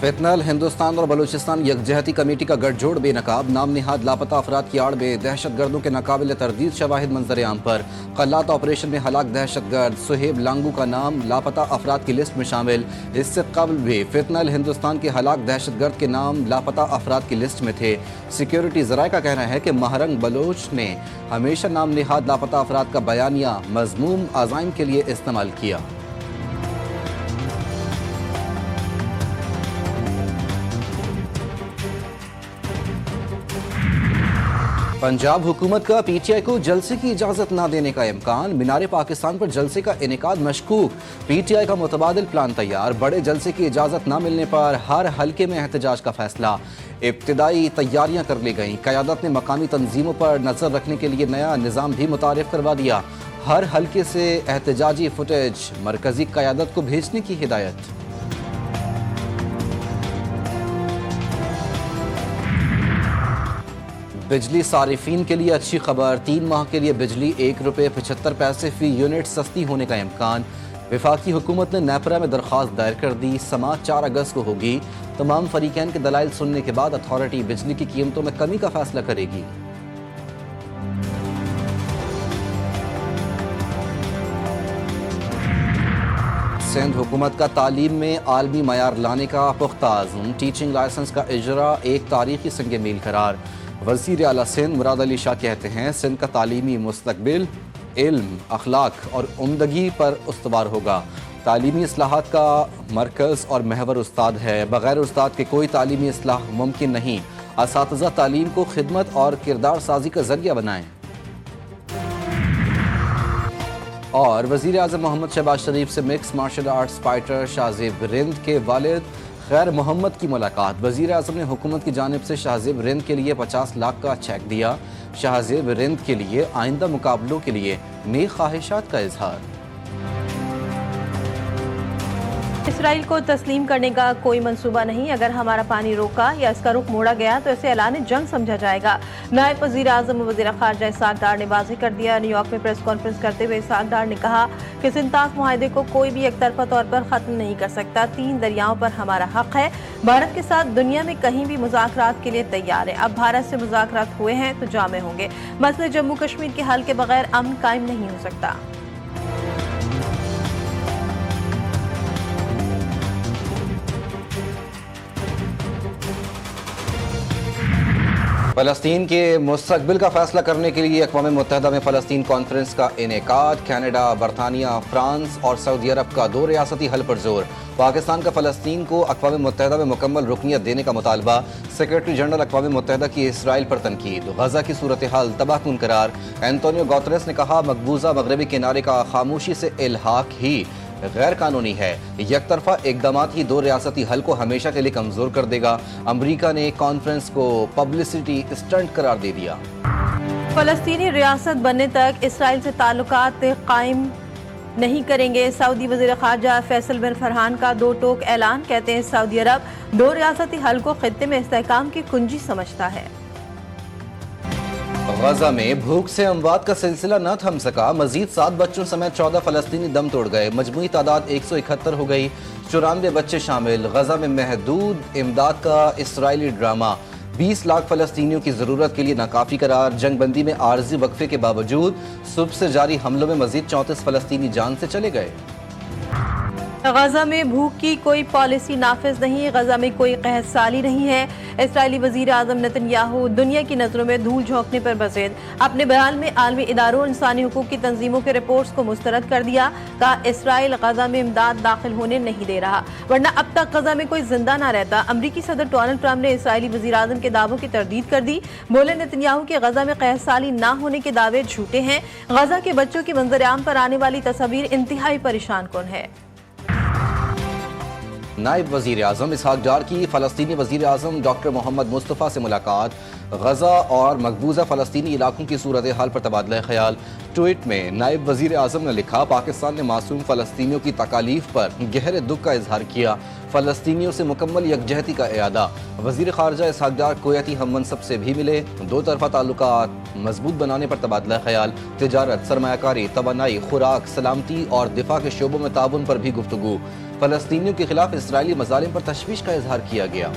फितनल हिंदुस्तान और बलूचिस्तान यकजहती कमेटी का गठजोड़ बेनकाब, नाम निहाद लापता अफराद की आड़ में दहशतगर्दों के नाकाबिल तरदीद शवाहिद मंजर आम पर। कल्लात ऑपरेशन में हलाक दहशतगर्द सुहेब लांगू का नाम लापता अफराद की लिस्ट में शामिल। इससे कबल भी फितनल हिंदुस्तान के हलाक दहशतगर्द के नाम लापता अफराद की लिस्ट में थे। सिक्योरिटी ज़राए का कहना है कि महरंग बलोच ने हमेशा नाम निहाद लापता अफराद का बयानिया मज़मूम अज़ाइम के लिए इस्तेमाल किया। पंजाब हुकूमत का पीटीआई को जलसे की इजाजत न देने का इम्कान, मीनार पाकिस्तान पर जलसे का इनेकाद मशकूक। पीटीआई का मुतबादिल प्लान तैयार, बड़े जलसे की इजाजत न मिलने पर हर हल्के में एहतजाज का फैसला। इब्तिदाई तैयारियां कर ली गईं, क़यादत ने मकामी तंजीमों पर नजर रखने के लिए नया निज़ाम भी मुतारिफ करवा दिया। हर हल्के से एहतजाजी फुटेज मरकजी क़यादत को भेजने की हिदायत। बिजली सारिफीन के लिए अच्छी खबर, 3 माह के लिए बिजली ₹1.75 फी यूनिट सस्ती होने का इम्कान। वफाकी हुकूमत ने नेपरा में दरख्वास्त दायर कर दी, समाअत 4 अगस्त को होगी। तमाम फरीकैन के दलाइल सुनने के बाद अथॉरिटी बिजली की कीमतों में कमी का फैसला करेगी। सिंध हुकूमत का तालीम में आलमी मयार लाने का पुख्ता आज़म, टीचिंग लाइसेंस का इजरा एक तारीखी संग मील करार। वज़ीर आला सिंध मुराद अली शाह कहते हैं सिंध का तालीमी मुस्तकबिल इल्म, अखलाक और उम्दगी पर उस्तवार होगा। तालीमी इस्लाहात का मरकज़ और महवर उस्ताद है, बग़ैर उस्ताद के कोई तालीमी इस्लाह मुमकिन नहीं। असातिज़ा तालीम को खिदमत और किरदार साजी का जरिया बनाएं। और वज़ीर आज़म मोहम्मद शहबाज शरीफ से mixed martial arts fighter Shahzeb Rind के वालिद खैर मोहम्मद की मुलाकात। वज़ीर आज़म ने हुकूमत की जानिब से शाहज़ेब रिंद के लिए 50 लाख का चेक दिया। शाहज़ेब रिंद के लिए आइंदा मुकाबलों के लिए नेक ख्वाहिशात का इजहार। इसराइल को तस्लीम करने का कोई मंसूबा नहीं। अगर हमारा पानी रोका या इसका रुख मोड़ा गया तो इसे ऐलान जंग समझा जाएगा। नायब वज़ीर आज़म वज़ीर ख़ारजा इसहाक़ डार ने वाज़ेह कर दिया। न्यूयॉर्क में प्रेस कॉन्फ्रेंस करते हुए इसहाक़ डार ने कहा कि सिंताफ मुआहदे को कोई भी एकतरफा तौर पर ख़त्म नहीं कर सकता। 3 दरियाओं पर हमारा हक़ है। भारत के साथ दुनिया में कहीं भी मुज़ाकरात के लिए तैयार है। अब भारत से मुज़ाकरात हुए हैं तो जामे होंगे। मसले जम्मू कश्मीर के हल के बगैर अमन कायम नहीं हो सकता। फ़लस्तीन के मुस्तक़बिल का फैसला करने के लिए अक़वाम मुत्तहिदा में फ़लस्तीन कॉन्फ्रेंस का इनेकाद। कनाडा, बरतानिया, फ्रांस और सऊदी अरब का 2 रियासती हल पर जोर। पाकिस्तान का फ़लस्तीन को अक़वाम मुत्तहिदा में मुकम्मल रुकनियत देने का मुतालबा। सेक्रेटरी जनरल अक़वाम मुत्तहिदा की इसराइल पर तनकीद। गज़ा की सूरत हाल तबाहकुन करार। एंटोनियो गुतेरेस ने कहा मकबूजा मगरबी किनारे का खामोशी से इल्हाक ही गैर कानूनी है। यकतरफा इक़दामात ही 2 रियासती हल को हमेशा के लिए कमज़ोर कर देगा। अमरीका ने कॉन्फ्रेंस को पब्लिसिटी स्टंट करार दे दिया। फ़लस्तीनी रियासत बनने तक इसराइल से ताल्लुकात कायम नहीं करेंगे। सऊदी वज़ीर ख़ारजा फैसल बिन फरहान का 2 टोक ऐलान। कहते हैं सऊदी अरब 2 रियासती हल को खित्ते में इस्तेहकाम की कुंजी समझता है। गजा में भूख से अमवात का सिलसिला न थम सका। मजीद 7 बच्चों समेत 14 फ़लस्तीनी दम तोड़ गए। मजमूई तादाद 171 हो गई। 94 बच्चे शामिल। गजा में महदूद इमदाद का इसराइली ड्रामा। 20 लाख फ़लस्तीनियों की ज़रूरत के लिए नाकाफ़ी करार। जंगबंदी में आर्जी वक्फे के बावजूद सुबह से जारी हमलों में मजीद 34 फ़लस्तीनी जान से चले गए। गजा में भूख की कोई पॉलिसी नाफिज नहीं। गजा में कोई कहत साली नहीं है। इसराइली वज़ीर आज़म नेतन्याहू दुनिया की नज़रों में धूल झोंकने पर मज़ीद अपने बयान में आलमी इदारों और इंसानी हुकूक की तंजीमों के रिपोर्ट्स को मुस्तरद कर दिया। कहा इसराइल गजा में इमदाद दाखिल होने नहीं दे रहा, वरना अब तक गजा में कोई जिंदा ना रहता। अमरीकी सदर डोनाल्ड ट्रंप ने इसराइली वज़ीर आज़म के दावों की तरदीद कर दी। बोले नेतन्याहू के गजा में कहत साली ना होने के दावे झूठे हैं। गजा के बच्चों की मंजर आम पर आने वाली तस्वीर इंतहाई परेशान कुन है। नायब वज़ीर आज़म इसहाक़ डार की फ़लस्तीनी वज़ीर आज़म डॉक्टर मोहम्मद मुस्तफ़ा से मुलाकात। गजा और मकबूजा फ़लस्तीनी इलाकों की सूरत हाल पर तबादला ख्याल। ट्वीट में नायब वज़ीर आज़म ने लिखा, पाकिस्तान ने मासूम फ़लस्तीनियों की तकालीफ पर गहरे दुख का इजहार किया। फ़लस्तीनियों से मुकम्मल यकजहती का इरादा। वज़ीर ख़ारजा इसहाक़ डार कुवैती हम मनसब से भी मिले। दो तरफ़ा ताल्लुकात मजबूत बनाने पर तबादला ख्याल। तिजारत, सरमायाकारी, तवानाई, खुराक, सलामती और दिफा के शोबों में ताउन पर भी गुफ्तगू। फ़लस्तीनियों के खिलाफ इसराइली मज़ालिम पर तशवीश का इजहार किया गया।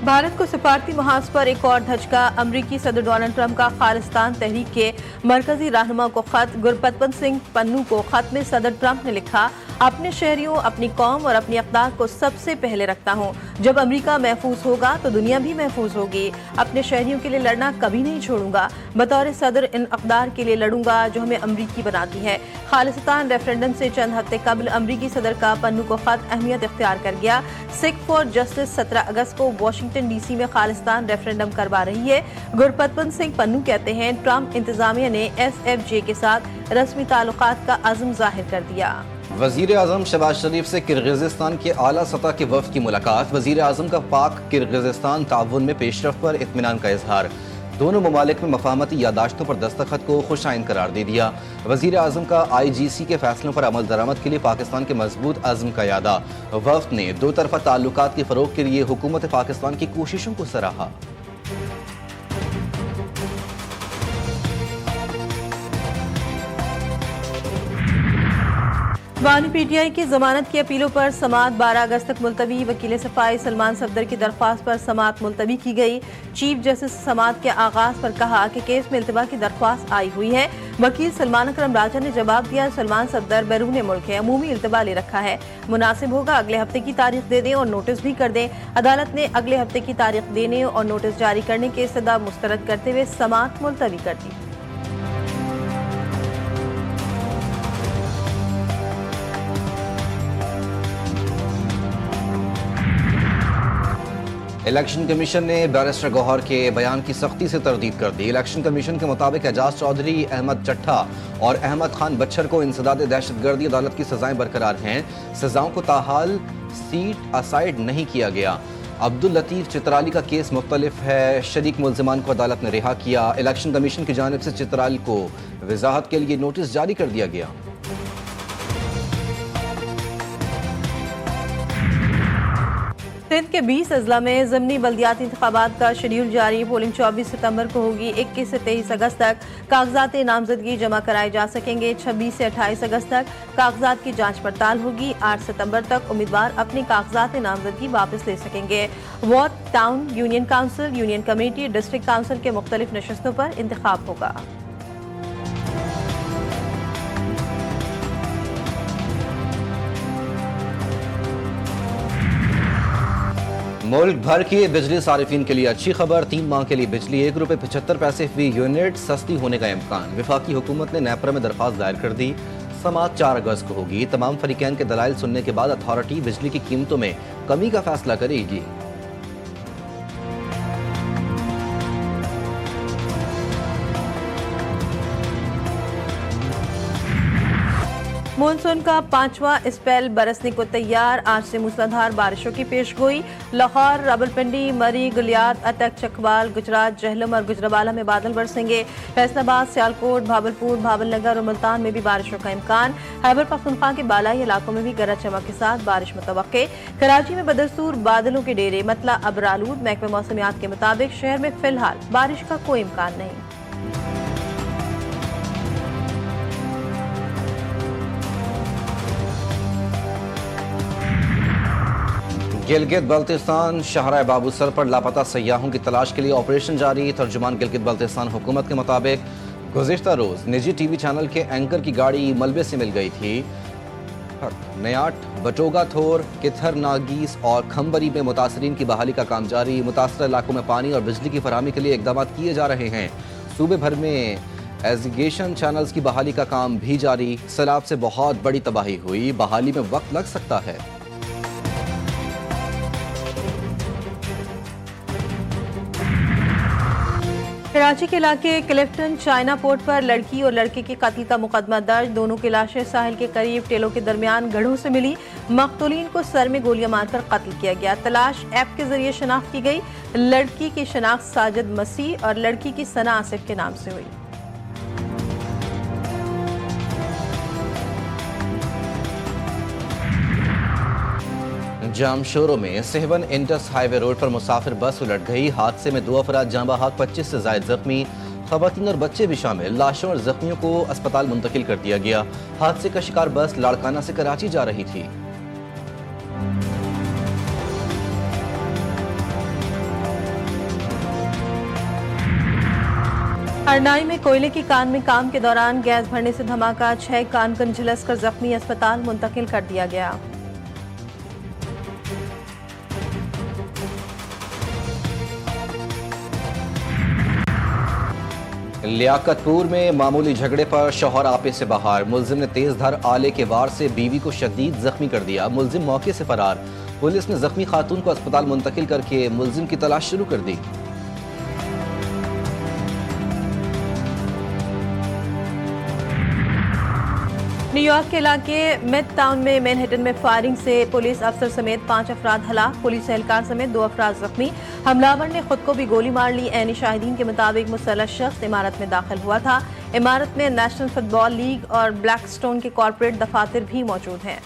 भारत को सफारती महाज पर एक और धचका। अमरीकी सदर डोनाल्ड ट्रंप का खालिस्तान तहरीक के मरकजी रहनुमा को खत। गुरपतवंत सिंह पन्नू को खत में सदर ट्रंप ने लिखा, अपने शहरियों, अपनी कौम और अपनी अक़दार को सबसे पहले रखता हूँ। जब अमरीका महफूज होगा तो दुनिया भी महफूज होगी। अपने शहरियों के लिए लड़ना कभी नहीं छोड़ूंगा। बतौर सदर इन अक़दार के लिए लड़ूंगा जो हमें अमरीकी बनाती है। खालिस्तान रेफरेंडम से चंद हफ्ते कबल अमरीकी सदर का पन्नू को खत अहमियत इख्तियार कर गया। सिख फॉर जस्टिस 17 अगस्त को वाशिंगटन DC में खालिस्तान रेफरेंडम करवा रही है। गुरपतवंत सिंह पन्नू कहते हैं, ट्रंप इंतजामिया ने SFJ के साथ रस्मी ताल्लुकात का अज़्म जाहिर कर दिया। वज़ीर आज़म शहबाज शरीफ से किर्गिज़स्तान के आला सतह के वफ़द की मुलाकात। वज़ीर आज़म का पाक किर्गिज़स्तान ताउन में पेशरफ पर इत्मीनान का इजहार। दोनों ममालिक में मफाहमती यादाश्तों पर दस्तखत को खुशाइन करार दे दिया। वज़ीर आज़म का IGC के फैसलों पर अमल दरामद के लिए पाकिस्तान के मजबूत अज़्म का यादा। वफ़द ने दो तरफ़ा ताल्लुकात के फ़रोग़ के लिए हुकूमत पाकिस्तान की कोशिशों को सराहा। बानी PTI की जमानत की अपीलों पर समाअत 12 अगस्त तक मुलतवी। वकील सफाई सलमान सफदर की दरख्वास्त पर समाअत मुलतवी की गई। चीफ जस्टिस समाअत के आगाज पर कहा कि केस में इल्तवा की दरख्वास्त आई हुई है। वकील सलमान अकरम राजा ने जवाब दिया, सलमान सफदर बैरून मुल्क है, अमूमी इल्तवा ले रखा है। मुनासिब होगा अगले हफ्ते की तारीख दे दें और नोटिस भी कर दें। अदालत ने अगले हफ्ते की तारीख देने और नोटिस जारी करने के इस्तदा मुस्तरद करते हुए समाअत मुलतवी कर दी। इलेक्शन कमीशन ने बैरिस्टर गौहर के बयान की सख्ती से तरदीद कर दी। इलेक्शन कमीशन के मुताबिक एजाज चौधरी, अहमद चट्ठा और अहमद खान बच्चर को इंसदाद दहशतगर्दी अदालत की सजाएं बरकरार हैं। सजाओं को ताहाल सीट असाइड नहीं किया गया। अब्दुल लतीफ चित्राली का केस मुख्तलिफ है। शरीक मुल्जिमान को अदालत ने रिहा किया। इलेक्शन कमीशन की जानिब से चित्राली को वजाहत के लिए नोटिस जारी कर दिया गया। सिंध के 20 अजला में ज़िमनी बल्दियाती इंतखाबात का शेड्यूल जारी। पोलिंग 24 सितंबर को होगी। 21 से 23 अगस्त तक कागजात नामजदगी जमा कराए जा सकेंगे। 26 से 28 अगस्त तक कागजात की जांच पड़ताल होगी। 8 सितंबर तक उम्मीदवार अपने कागजात नामजदगी वापस ले सकेंगे। Ward, town, union council, union committee, district council के मुख्तलिफ नशस्तों पर इंतखाब होगा। मुल्क भर के बिजली सारिफिन के लिए अच्छी खबर। 3 माह के लिए बिजली ₹1.75 फी यूनिट सस्ती होने का इम्कान। विफाकी हुकूमत ने नेपरा में दरख्वास्त दायर कर दी। समाअत 4 अगस्त को होगी। तमाम फरीकैन के दलाइल सुनने के बाद अथॉरिटी बिजली की कीमतों में कमी का फैसला करेगी। मानसून का 5वां स्पेल बरसने को तैयार। आज से मूसलाधार बारिशों की पेशगोई। लाहौर, रावलपिंडी, मरी, गुलियात, अटक, चकवाल, गुजरात, जहलम और गुजरावाला में बादल बरसेंगे। फैसलाबाद, सियालकोट, भावलपुर, भावलनगर और मुल्तान में भी बारिशों का इम्कान। खैबर पख्तूनख्वा के बालाई इलाकों में भी गरज चमक के साथ बारिश मुतवक्के। कराची में बदस्तूर बादलों के डेरे, मतला अबरालूद। महकमे मौसमियात के मुताबिक शहर में फिलहाल बारिश का कोई इम्कान नहीं। गिलगित बल्तिस्तान शाहराह बाबूसर पर लापता सयाहों की तलाश के लिए ऑपरेशन जारी। तर्जुमान गिलगित बल्तिस्तान हुकूमत के मुताबिक गुज़िश्ता रोज़ निजी टीवी चैनल के एंकर की गाड़ी मलबे से मिल गई थी। नयाट, बटोगा थोर, किथर नागीस और खम्बरी में मुतासरीन की बहाली का काम जारी। मुतासर इलाकों में पानी और बिजली की फराहमी के लिए इकदाम किए जा रहे हैं। सूबे भर में एजुकेशन चैनल्स की बहाली का काम भी जारी। सैलाब से बहुत बड़ी तबाही हुई, बहाली में वक्त लग सकता है। कराची के इलाके क्लिफ्टन चाइना पोर्ट पर लड़की और लड़के के कत्ल का मुकदमा दर्ज। दोनों की लाशें साहिल के करीब टेलों के दरमियान गढ़ों से मिली। मकतूलीन को सर में गोलियां मारकर कत्ल किया गया। तलाश ऐप के जरिए शनाख्त की गई। लड़की की शनाख्त साजिद मसीह और लड़की की सना आसिफ के नाम से हुई। जामशोरो में सेवन इंडस हाईवे रोड पर मुसाफिर बस उलट गई। हादसे में 2 अफराद जाँ बहक, 25 से जायद जख्मी, खवातीन और बच्चे भी शामिल। लाशों और जख्मियों को अस्पताल मुंतकिल कर दिया गया। हादसे का शिकार बस लाड़काना से कराची जा रही थी। हरनाई में कोयले की कान में काम के दौरान गैस भरने से धमाका, 6 कानकन झुलसकर जख्मी, अस्पताल मुंतकिल कर दिया गया। लियाकतपुर में मामूली झगड़े पर शौहर आपे से बाहर। मुलजिम ने तेज धार आले के वार से बीवी को शदीद जख्मी कर दिया। मुलजिम मौके से फरार। पुलिस ने जख्मी खातून को अस्पताल मुंतकिल करके मुलजिम की तलाश शुरू कर दी। न्यूयॉर्क के इलाके मिड टाउन में मैनहट्टन में फायरिंग से पुलिस अफसर समेत 5 अफराद हलाक, पुलिस एहलकार समेत 2 अफराद जख्मी। हमलावर ने खुद को भी गोली मार ली। ऐनी शाहिदीन के मुताबिक मुसल्लह शख्स इमारत में दाखिल हुआ था। इमारत में नेशनल फुटबॉल लीग और ब्लैकस्टोन के कॉरपोरेट दफातर भी मौजूद हैं।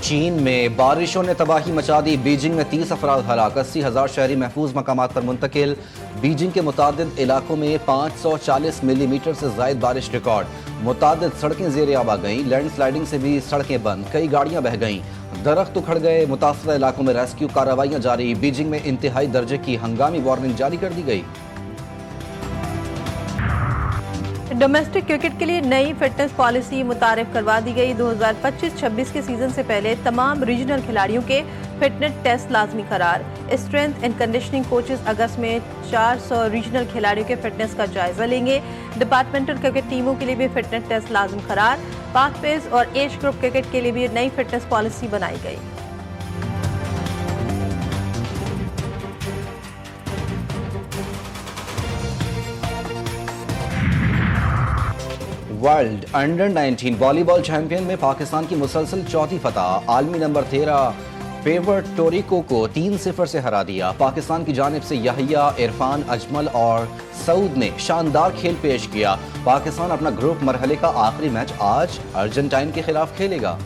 चीन में बारिशों ने तबाही मचा दी। बीजिंग में 30 अफराद हलाक, 80,000 शहरी महफूज मकामात पर मुंतकिल। बीजिंग के मुतादिद इलाकों में 540 मिलीमीटर से जायद बारिश रिकॉर्ड। मुतादिद सड़कें ज़ेर आब आ गईं। लैंडस्लाइडिंग से भी सड़कें बंद, कई गाड़ियां बह गईं, दरख्त उखड़ गए। मुतासरा इलाकों में रेस्क्यू कार्रवाइयां जारी। बीजिंग में इंतहाई दर्जे की हंगामी वार्निंग जारी कर दी गई। डोमेस्टिक क्रिकेट के लिए नई फिटनेस पॉलिसी मुतारिफ करवा दी गई। 2025-26 के सीजन से पहले तमाम रीजनल खिलाड़ियों के फिटनेस टेस्ट लाजमी करार। स्ट्रेंथ एंड कंडीशनिंग कोचेस अगस्त में 400 रीजनल खिलाड़ियों के फिटनेस का जायजा लेंगे। डिपार्टमेंटल क्रिकेट टीमों के लिए भी फिटनेस टेस्ट लाजम करार। पाथवेज और एज ग्रुप क्रिकेट के लिए भी नई फिटनेस पॉलिसी बनाई गई। वर्ल्ड अंडर 19 वॉलीबॉल चैंपियन में पाकिस्तान की मुसलसल चौथी फतह। आलमी नंबर 13 फेवर टोरिको को 3-0 से हरा दिया। पाकिस्तान की जानिब से यहिया, इरफान, अजमल और सऊद ने शानदार खेल पेश किया। पाकिस्तान अपना ग्रुप मरहले का आखिरी मैच आज अर्जेंटाइन के खिलाफ खेलेगा।